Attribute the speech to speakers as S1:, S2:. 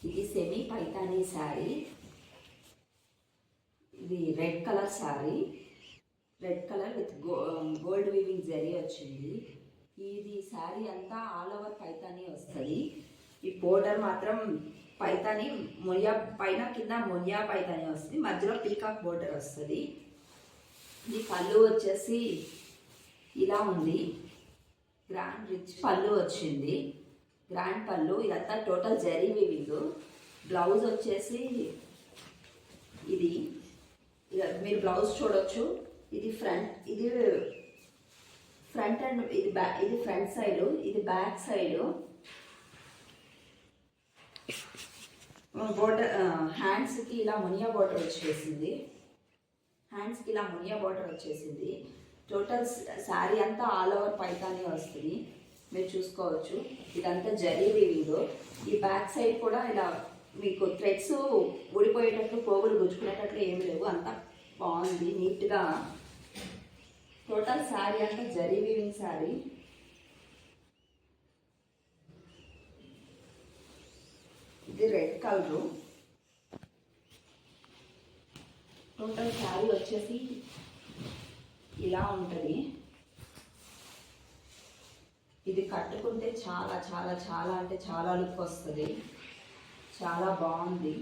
S1: ఇది సెమీ పైతానీ శారీ. ఇది red colour sari, red colour with gold weaving zari వచ్చింది. ఇది శారీ అంతా ఆల్ ఓవర్ పైతానీ వస్తుంది. ఈ బోర్డర్ మాత్రం పైతానీ మొనియా పైన కింద మొనియా పైతానీ వస్తుంది, మధ్యలో పీకాక్ బోర్డర్ వస్తుంది. ఈ పళ్ళు వచ్చేసి ఇలా ఉంది, గ్రాండ్ రిచ్ పళ్ళు వచ్చింది, గ్రాండ్ పళ్ళు. ఇదంతా టోటల్ జరీ వీవింగ్. బ్లౌజ్ వచ్చేసి ఇది మీరు బ్లౌజ్ చూడొచ్చు. ఇది ఫ్రంట్ అండ్ ఇది ఫ్రంట్ సైడ్, ఇది బ్యాక్ సైడ్. బోర్డర్ హ్యాండ్స్కి ఇలా మునియా బోర్డర్ వచ్చేసింది, హ్యాండ్స్కి ఇలా మునియా బోర్డర్ వచ్చేసింది. టోటల్ శారీ అంతా ఆల్ ఓవర్ పైతానీ వస్తుంది, మీరు చూసుకోవచ్చు. ఇదంతా జరీ వీవింగ్. ఈ బ్యాక్ సైడ్ కూడా ఇలా మీకు థ్రెడ్స్ ఊడిపోయేటట్లు, పోగులు గుచ్చుకునేటట్లు ఏమి లేవు, అంతా బాగుంది నీట్గా. టోటల్ శారీ అంతా జరీ వీవింగ్ శారీ. ఇది రెడ్ కలరు. టోటల్ శారీ వచ్చేసి ఇలా ఉంటుంది. ఇది కట్టుకుంటే చాలా చాలా చాలా అంటే చాలా లుక్ వస్తుంది, చాలా బాగుంది.